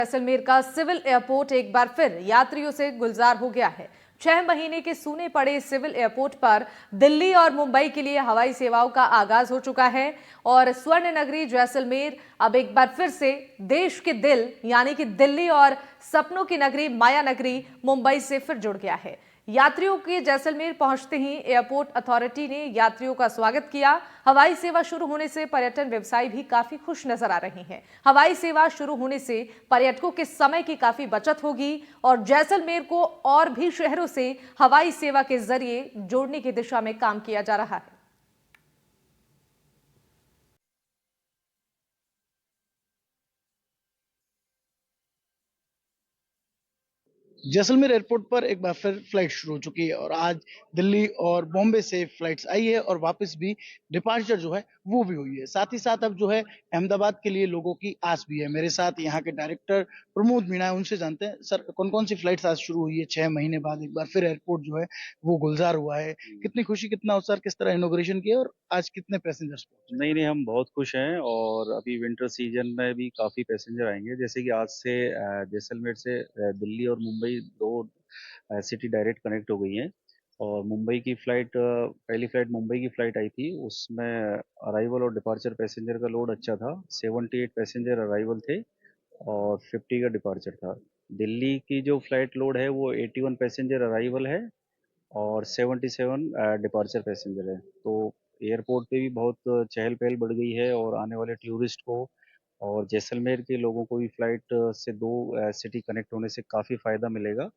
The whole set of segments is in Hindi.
जैसलमेर का सिविल एयरपोर्ट एक बार फिर यात्रियों से गुलजार हो गया है। 6 महीने के सूने पड़े सिविल एयरपोर्ट पर दिल्ली और मुंबई के लिए हवाई सेवाओं का आगाज हो चुका है और स्वर्ण नगरी जैसलमेर अब एक बार फिर से देश के दिल यानी कि दिल्ली और सपनों की नगरी माया नगरी मुंबई से फिर जुड़ गया है। यात्रियों के जैसलमेर पहुंचते ही एयरपोर्ट अथॉरिटी ने यात्रियों का स्वागत किया। हवाई सेवा शुरू होने से पर्यटन व्यवसायी भी काफी खुश नजर आ रहे हैं। हवाई सेवा शुरू होने से पर्यटकों के समय की काफी बचत होगी और जैसलमेर को और भी शहरों से हवाई सेवा के जरिए जोड़ने की दिशा में काम किया जा रहा है। जैसलमेर एयरपोर्ट पर एक बार फिर फ्लाइट शुरू हो चुकी है और आज दिल्ली और बॉम्बे से फ्लाइट्स आई है और वापस भी डिपार्चर जो है वो भी हुई है। साथ ही साथ अब जो है अहमदाबाद के लिए लोगों की आस भी है। मेरे साथ यहाँ के डायरेक्टर प्रमोद मीणा है, उनसे जानते हैं सर कौन कौन सी फ्लाइट्स आज शुरू हुई है। 6 महीने बाद एक बार फिर एयरपोर्ट जो है वो गुलजार हुआ है। कितनी खुशी, कितना उत्साह, किस तरह इनोग्रेशन किया और आज कितने पैसेंजर्स पहुंचे? नहीं नहीं, हम बहुत खुश हैं और अभी विंटर सीजन में भी काफ़ी पैसेंजर आएंगे। जैसे कि आज से जैसलमेर से दिल्ली और मुंबई दो सिटी डायरेक्ट कनेक्ट हो गई हैं। और मुंबई की फ़्लाइट, पहली फ़्लाइट मुंबई की फ़्लाइट आई थी, उसमें अराइवल और डिपार्चर पैसेंजर का लोड अच्छा था। 78 पैसेंजर अराइवल थे और 50 का डिपार्चर था। दिल्ली की जो फ़्लाइट लोड है वो 81 पैसेंजर अराइवल है और 77 डिपार्चर पैसेंजर है। तो एयरपोर्ट पे भी बहुत चहल पहल बढ़ गई है और आने वाले टूरिस्ट को और जैसलमेर के लोगों को भी फ्लाइट से दो सिटी कनेक्ट होने से काफ़ी फ़ायदा मिलेगा।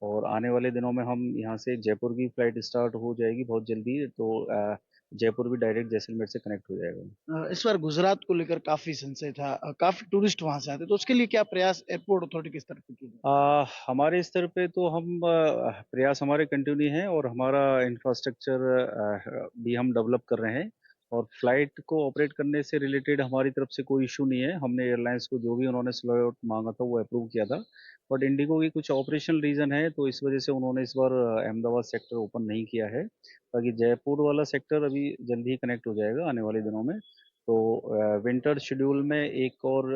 और आने वाले दिनों में हम यहाँ से जयपुर की फ़्लाइट स्टार्ट हो जाएगी बहुत जल्दी, तो जयपुर भी डायरेक्ट जैसलमेर से कनेक्ट हो जाएगा। इस बार गुजरात को लेकर काफी संशय था, काफी टूरिस्ट वहां से आते, तो उसके लिए क्या प्रयास एयरपोर्ट अथॉरिटी किस तरफ से किए जा हमारे स्तर पे तो हम प्रयास हमारे कंटिन्यू हैं और हमारा इंफ्रास्ट्रक्चर भी हम डेवलप कर रहे हैं। और फ्लाइट को ऑपरेट करने से रिलेटेड हमारी तरफ से कोई इशू नहीं है। हमने एयरलाइंस को जो भी उन्होंने स्लॉट मांगा था वो अप्रूव किया था। बट इंडिगो की कुछ ऑपरेशनल रीज़न है, तो इस वजह से उन्होंने इस बार अहमदाबाद सेक्टर ओपन नहीं किया है। बाकी जयपुर वाला सेक्टर अभी जल्दी ही कनेक्ट हो जाएगा आने वाले दिनों में। तो विंटर शेड्यूल में एक और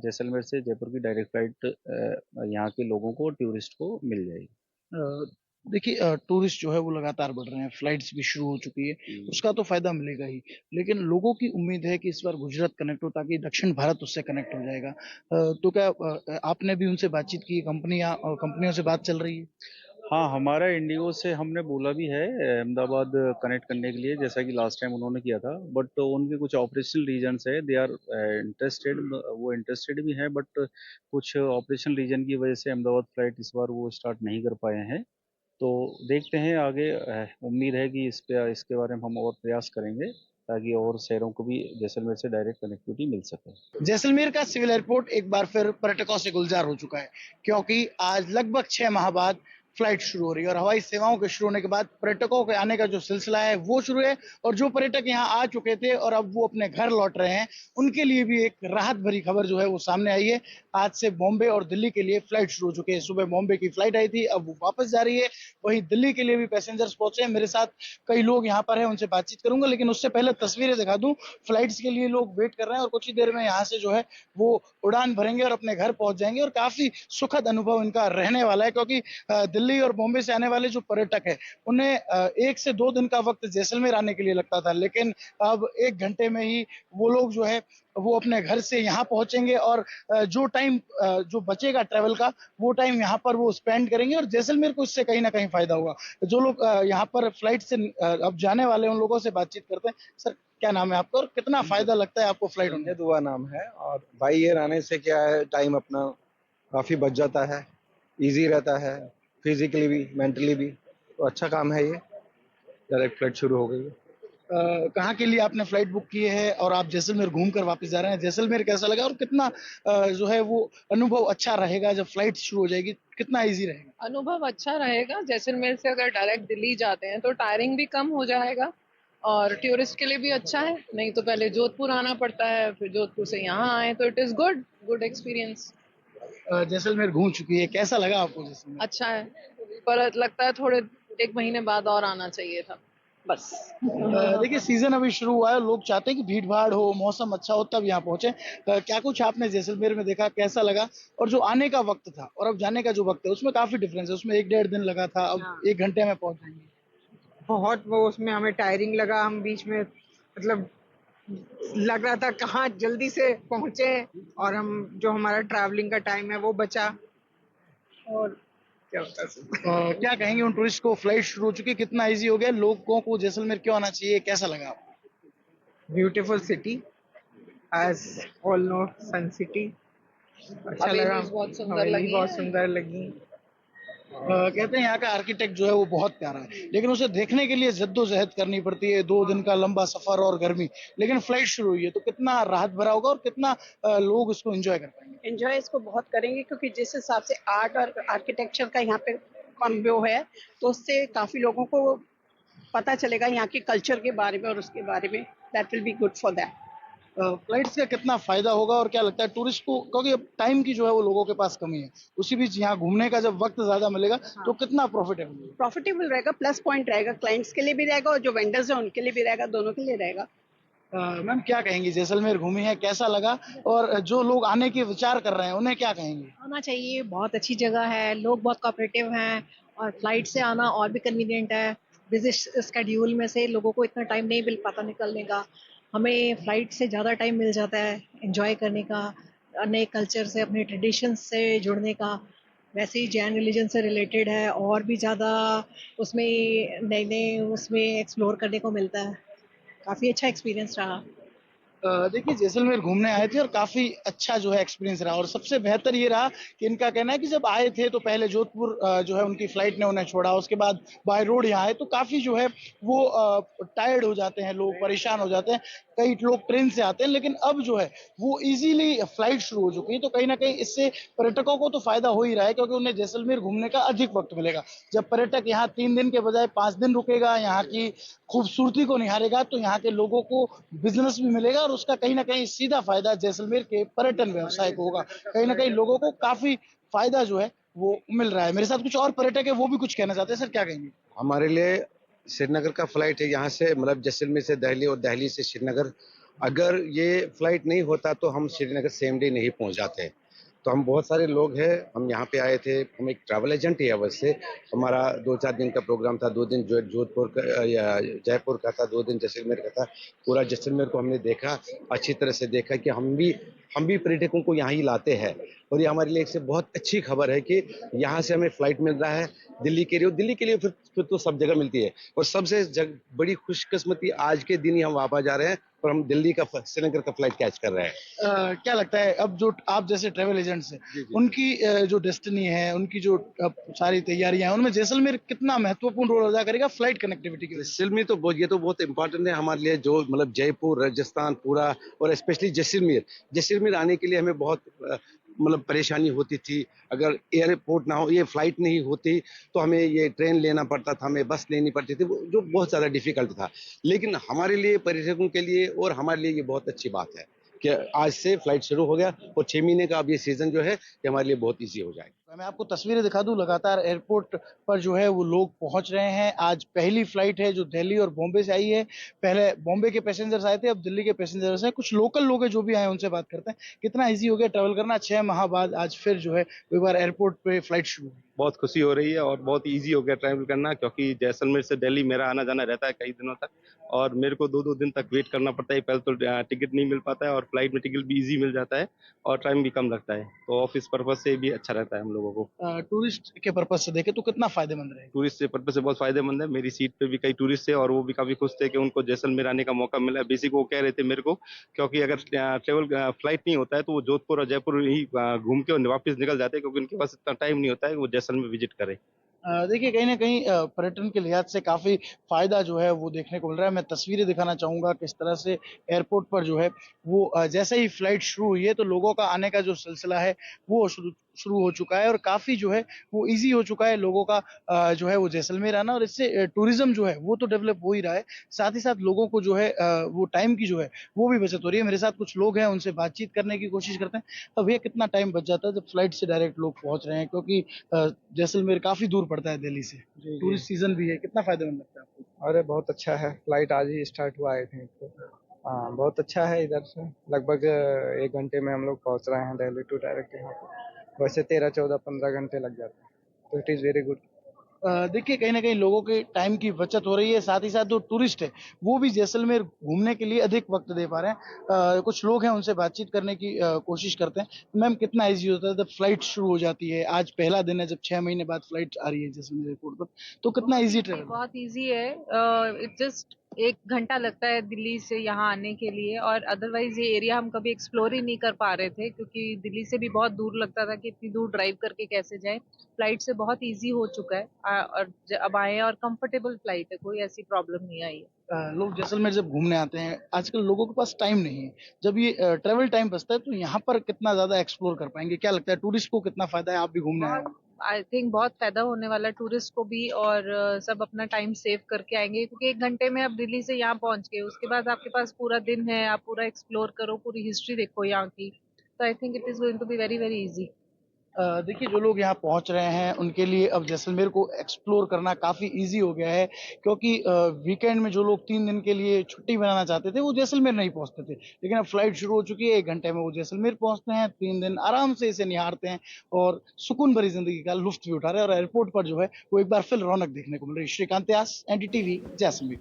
जैसलमेर से जयपुर की डायरेक्ट फ्लाइट यहाँ के लोगों को, टूरिस्ट को मिल जाएगी। देखिए, टूरिस्ट जो है वो लगातार बढ़ रहे हैं, फ्लाइट्स भी शुरू हो चुकी है, उसका तो फायदा मिलेगा ही। लेकिन लोगों की उम्मीद है कि इस बार गुजरात कनेक्ट हो ताकि दक्षिण भारत उससे कनेक्ट हो जाएगा। तो क्या आपने भी उनसे बातचीत की, कंपनियों से बात चल रही है? हाँ, हमारा इंडिगो से हमने बोला भी है अहमदाबाद कनेक्ट करने के लिए, जैसा कि लास्ट टाइम उन्होंने किया था। बट तो उनके कुछ ऑपरेशनल रीजंस है, दे आर इंटरेस्टेड, वो इंटरेस्टेड भी हैं, बट कुछ ऑपरेशनल रीजन की वजह से अहमदाबाद फ्लाइट इस बार वो स्टार्ट नहीं कर पाए हैं। तो देखते हैं आगे। उम्मीद है कि इसके बारे में हम और प्रयास करेंगे ताकि और शहरों को भी जैसलमेर से डायरेक्ट कनेक्टिविटी मिल सके। जैसलमेर का सिविल एयरपोर्ट एक बार फिर पर्यटकों से गुलजार हो चुका है, क्योंकि आज लगभग 6 माह बाद फ्लाइट शुरू हो रही है और हवाई सेवाओं के शुरू होने के बाद पर्यटकों के आने का जो सिलसिला है वो शुरू है। और जो पर्यटक यहाँ आ चुके थे और अब वो अपने घर लौट रहे हैं, उनके लिए भी एक राहत भरी खबर जो है वो सामने आई है। आज से बॉम्बे और दिल्ली के लिए फ्लाइट शुरू हो चुके हैं। सुबह बॉम्बे की फ्लाइट आई थी, अब वो वापस जा रही है। वहीं दिल्ली के लिए भी पैसेंजर्स पहुंचे हैं। मेरे साथ कई लोग यहाँ पर हैं, उनसे बातचीत करूंगा, लेकिन उससे पहले तस्वीरें दिखा दूं। फ्लाइट्स के लिए लोग वेट कर रहे हैं और कुछ ही देर में यहाँ से जो है वो उड़ान भरेंगे और अपने घर पहुंच जाएंगे। और काफी सुखद अनुभव इनका रहने वाला है, क्योंकि दिल्ली और बॉम्बे से आने वाले जो पर्यटक है उन्हें 1 से 2 दिन का वक्त जैसलमेर आने के लिए लगता था, लेकिन अब 1 घंटे में ही वो लोग जो है वो अपने घर से यहाँ पहुंचेंगे और जो टाइम जो बचेगा ट्रेवल का, वो टाइम यहाँ पर वो स्पेंड करेंगे और जैसलमेर को इससे कहीं ना कहीं फायदा होगा। जो लोग यहाँ पर फ्लाइट से अब जाने वाले हैं, उन लोगों से बातचीत करते हैं। सर, क्या नाम है आपका और कितना फायदा लगता है आपको फ्लाइट में? दुआ नाम है। और बाई एयर आने से क्या है, टाइम अपना काफ़ी बच जाता है, इजी रहता है, फिजिकली भी मेंटली भी। तो अच्छा काम है ये। डायरेक्ट फ्लाइट शुरू हो गई है। कहाँ के लिए आपने फ्लाइट बुक की है और आप जैसलमेर घूम कर वापस जा रहे हैं? जैसलमेर कैसा लगा और कितना जो है वो अनुभव अच्छा रहेगा जब फ्लाइट शुरू हो जाएगी? कितना इजी रहेगा? अनुभव अच्छा रहेगा। जैसलमेर से अगर डायरेक्ट दिल्ली जाते हैं तो टायरिंग भी कम हो जाएगा और टूरिस्ट के लिए भी अच्छा है। नहीं तो पहले जोधपुर आना पड़ता है, फिर जोधपुर से यहाँ आए, तो it is good good experience. Jaisalmer घूम चुकी है, कैसा लगा आपको जैसलमेर? अच्छा है, पर लगता है थोड़े 1 महीने बाद और आना चाहिए था। बस। देखिए सीजन अभी शुरू हुआ है, लोग चाहते हैं कि भीड़ भाड़ हो, मौसम अच्छा हो तब यहाँ पहुंचे। क्या कुछ आपने जैसलमेर में देखा, कैसा लगा? और जो आने का वक्त था और अब जाने का जो वक्त है उसमें काफी डिफरेंस है। उसमें 1 डेढ़ दिन लगा था, अब हाँ, 1 घंटे में पहुंच जाएंगे। बहुत वो उसमें हमें टायरिंग लगा, हम बीच में मतलब लग रहा था कहाँ जल्दी से पहुंचे, और हम जो हमारा ट्रैवलिंग का टाइम है वो बचा। और क्या बता सकते। क्या कहेंगे उन टूरिस्ट को? फ्लाइट शुरू हो चुकी है, कितना इजी हो गया? लोगों को जैसलमेर क्यों आना चाहिए, कैसा लगा आपको? Beautiful city, as all know, sun city. अच्छा लगा, हवेलीज बहुत सुंदर हवेली लगी बहुत है। सुंदर लगी। कहते हैं यहाँ का आर्किटेक्ट जो है वो बहुत प्यारा है, लेकिन उसे देखने के लिए जद्दोजहद करनी पड़ती है, 2 दिन का लंबा सफर और गर्मी। लेकिन फ्लाइट शुरू हुई है तो कितना राहत भरा होगा और कितना लोग इसको एंजॉय कर पाएंगे। एंजॉय इसको बहुत करेंगे, क्योंकि जिस हिसाब से आर्ट और आर्किटेक्चर का यहाँ पे कॉम्बो है, तो उससे काफी लोगों को पता चलेगा यहाँ के कल्चर के बारे में और उसके बारे में। That will be good for that. Flights का कितना फायदा होगा और क्या लगता है टूरिस्ट को? क्योंकि अब टाइम की जो है वो लोगों के पास कमी है, उसी बीच यहाँ घूमने का जब वक्त ज्यादा मिलेगा तो कितना प्रॉफिटेबल होगा? प्रॉफिटेबल रहेगा, प्लस पॉइंट रहेगा, क्लाइंट्स के लिए भी रहेगा और जो वेंडर्स हैं उनके लिए भी रहेगा, दोनों के लिए रहेगा। मैम क्या कहेंगी, जैसलमेर घूमी है, कैसा लगा? और जो लोग आने के विचार कर रहे हैं उन्हें क्या कहेंगे? आना चाहिए, बहुत अच्छी जगह है, लोग बहुत कोऑपरेटिव हैं और फ्लाइट से आना और भी कन्वीनियंट है। बिजी स्केड्यूल में से लोगों को इतना टाइम नहीं मिल पाता निकलने का। हमें फ्लाइट से ज़्यादा टाइम मिल जाता है एंजॉय करने का, नए कल्चर से, अपने ट्रेडिशन से जुड़ने का। वैसे ही जैन रिलीजन से रिलेटेड है, और भी ज़्यादा उसमें नए नए उसमें एक्सप्लोर करने को मिलता है। काफ़ी अच्छा एक्सपीरियंस रहा। देखिए जैसलमेर घूमने आए थे और काफी अच्छा जो है एक्सपीरियंस रहा, और सबसे बेहतर ये रहा कि इनका कहना है कि जब आए थे तो पहले जोधपुर जो है उनकी फ्लाइट ने उन्हें छोड़ा, उसके बाद बाय रोड यहाँ आए तो काफी जो है वो टायर्ड हो जाते हैं, लोग परेशान हो जाते हैं। कई लोग ट्रेन से आते हैं, लेकिन अब जो है वो इजीली फ्लाइट शुरू हो चुकी है, तो कहीं ना कहीं इससे पर्यटकों को तो फायदा हो ही रहा है, क्योंकि उन्हें जैसलमेर घूमने का अधिक वक्त मिलेगा। जब पर्यटक यहाँ 3 दिन के बजाय 5 दिन रुकेगा, यहाँ की खूबसूरती को निहारेगा, तो यहाँ के लोगों को बिजनेस भी मिलेगा और उसका कहीं ना कहीं सीधा फायदा जैसलमेर के पर्यटन व्यवसाय को होगा। कहीं ना कहीं लोगों को काफी फायदा जो है वो मिल रहा है। मेरे साथ कुछ और पर्यटक है, वो भी कुछ कहना चाहते हैं। सर क्या कहेंगे? हमारे लिए श्रीनगर का फ्लाइट है, यहाँ से मतलब जैसलमेर से दिल्ली और दिल्ली से श्रीनगर। अगर ये फ्लाइट नहीं होता तो हम श्रीनगर सेम डे नहीं पहुंच जाते। तो हम बहुत सारे लोग हैं, हम यहाँ पे आए थे, हम एक ट्रैवल एजेंट ही है वैसे। हमारा 2-4 दिन का प्रोग्राम था, 2 दिन जोधपुर का या जयपुर का था, 2 दिन जैसलमेर का था। पूरा जैसलमेर को हमने देखा, अच्छी तरह से देखा कि हम भी पर्यटकों को यहाँ ही लाते हैं। और ये हमारे लिए एक से बहुत अच्छी खबर है कि यहाँ से हमें फ्लाइट मिल रहा है दिल्ली के लिए फिर तो सब जगह मिलती है। और सबसे बड़ी खुशकिस्मती आज के दिन ही हम वापस जा रहे हैं और हम दिल्ली का श्रीनगर का फ्लाइट कैच कर रहे हैं। क्या लगता है अब जो आप जैसे ट्रेवल एजेंट्स हैं, उनकी जो डेस्टिनी है, उनकी जो अब सारी तैयारियां हैं, उनमें जैसलमेर कितना महत्वपूर्ण रोल अदा करेगा फ्लाइट कनेक्टिविटी के लिए? जैसलमेर तो ये तो बहुत इंपॉर्टेंट है हमारे लिए, जो मतलब जयपुर राजस्थान पूरा, और स्पेशली जैसलमेर आने के लिए हमें बहुत मतलब परेशानी होती थी। अगर एयरपोर्ट ना हो, ये फ्लाइट नहीं होती तो हमें ये ट्रेन लेना पड़ता था, हमें बस लेनी पड़ती थी, जो बहुत ज़्यादा डिफिकल्ट था। लेकिन हमारे लिए, पर्यटकों के लिए और हमारे लिए ये बहुत अच्छी बात है कि आज से फ्लाइट शुरू हो गया और 6 महीने का अब ये सीजन जो है ये हमारे लिए बहुत ईजी हो जाएगा। मैं आपको तस्वीरें दिखा दूं, लगातार एयरपोर्ट पर जो है वो लोग पहुंच रहे हैं। आज पहली फ्लाइट है जो दिल्ली और बॉम्बे से आई है। पहले बॉम्बे के पैसेंजर्स आए थे, अब दिल्ली के पैसेंजर्स हैं। कुछ लोकल लोग हैं जो भी आए हैं, उनसे बात करते हैं। कितना इजी हो गया ट्रैवल करना 6 माह बाद? आज फिर जो है एक बार एयरपोर्ट पे फ्लाइट शुरू हुई। बहुत खुशी हो रही है और बहुत इजी हो गया ट्रैवल करना, क्योंकि जैसलमेर से दिल्ली मेरा आना जाना रहता है कई दिनों तक, और मेरे को 2-2 दिन तक वेट करना पड़ता है। पहले तो टिकट नहीं मिल पाता है और फ्लाइट में टिकट भी इजी मिल जाता है और टाइम भी कम लगता है, तो ऑफिस पर्पज से भी अच्छा रहता है हम लोगों को। टूरिस्ट के पर्पज से देखे तो कितना फायदेमंद रहेगा? टूरिस्ट से पर्पज से बहुत फायदेमंद है। मेरी सीट पे भी कई टूरिस्ट थे और वो भी काफी खुश थे कि उनको जैसलमेर आने का मौका मिला। बेसिक वो कह रहे थे मेरे को, क्योंकि अगर ट्रेवल फ्लाइट नहीं होता है तो वो जोधपुर और जयपुर ही घूम के वापस निकल जाते हैं, क्योंकि उनके पास इतना टाइम नहीं होता है कि वो जैसलमेर विजिट करें। देखिए कहीं ना कहीं पर्यटन के लिहाज से काफी फायदा जो है वो देखने को मिल रहा है। मैं तस्वीरें दिखाना चाहूंगा किस तरह से एयरपोर्ट पर जो है वो जैसे ही फ्लाइट शुरू हुई है तो लोगों का आने का जो सिलसिला है वो शुरू शुरू हो चुका है, और काफी जो है वो इजी हो चुका है लोगों का जो है वो जैसलमेर आना। और इससे टूरिज्म जो है वो तो डेवलप हो ही रहा है, साथ ही साथ लोगों को जो है वो टाइम की जो है वो भी बचत हो रही है। मेरे साथ कुछ लोग हैं, उनसे बातचीत करने की कोशिश करते हैं। अब भैया कितना टाइम बच जाता है जब फ्लाइट से डायरेक्ट लोग पहुंच रहे हैं, क्योंकि जैसलमेर काफी दूर पड़ता है दिल्ली से, टूरिस्ट सीजन भी है, कितना फायदेमंद लगता है आपको? अरे बहुत अच्छा है, फ्लाइट आज ही स्टार्ट हुआ आई थिंक तो। हाँ बहुत अच्छा है, इधर से लगभग 1 घंटे में हम लोग पहुंच रहे हैं दिल्ली टू डायरेक्ट यहाँ पे। वैसे 13, 14, 15 घंटे लग जाते हैं, तो इट इज़ वेरी गुड। देखिए कहीं ना कहीं लोगों के टाइम की बचत हो रही है, साथ ही साथ जो टूरिस्ट है वो भी जैसलमेर घूमने के लिए अधिक वक्त दे पा रहे हैं। कुछ लोग हैं उनसे बातचीत करने की कोशिश करते हैं। मैम कितना इजी होता है जब फ्लाइट शुरू हो जाती है? आज पहला दिन है जब 6 महीने बाद फ्लाइट आ रही है जैसलमेर एयरपोर्ट पर, तो कितना इजी ट्रेवल? बहुत इजी है। इट जस्ट 1 घंटा लगता है दिल्ली से यहाँ आने के लिए, और अदरवाइज ये एरिया हम कभी एक्सप्लोर ही नहीं कर पा रहे थे क्योंकि दिल्ली से भी बहुत दूर लगता था कि इतनी दूर ड्राइव करके कैसे जाए। फ्लाइट से बहुत इजी हो चुका है, और अब आए हैं और कंफर्टेबल फ्लाइट है, कोई ऐसी प्रॉब्लम नहीं आई है। लोग जैसलमेर जब घूमने आते हैं, आजकल लोगों के पास टाइम नहीं है। जब ये ट्रेवल टाइम बचता है तो यहाँ पर कितना ज्यादा एक्सप्लोर कर पाएंगे? क्या लगता है टूरिस्ट को कितना फायदा है? आप भी घूमने आए हो। आई थिंक बहुत फायदा होने वाला है टूरिस्ट को भी, और सब अपना टाइम सेव करके आएंगे क्योंकि 1 घंटे में आप दिल्ली से यहाँ पहुंच गए, उसके बाद आपके पास पूरा दिन है, आप पूरा एक्सप्लोर करो, पूरी हिस्ट्री देखो यहाँ की। तो I think it is going to be very very easy. देखिए जो लोग यहाँ पहुँच रहे हैं उनके लिए अब जैसलमेर को एक्सप्लोर करना काफ़ी ईज़ी हो गया है, क्योंकि वीकेंड में जो लोग 3 दिन के लिए छुट्टी बनाना चाहते थे वो जैसलमेर नहीं पहुँचते थे। लेकिन अब फ्लाइट शुरू हो चुकी है, 1 घंटे में वो जैसलमेर पहुँचते हैं, 3 दिन आराम से इसे निहारते हैं और सुकून भरी ज़िंदगी का लुत्फ़ भी उठा रहे हैं। और एयरपोर्ट पर जो है वो एक बार फिर रौनक देखने को मिल रही है। श्रीकांत व्यास, एनडीटीवी, जैसलमेर।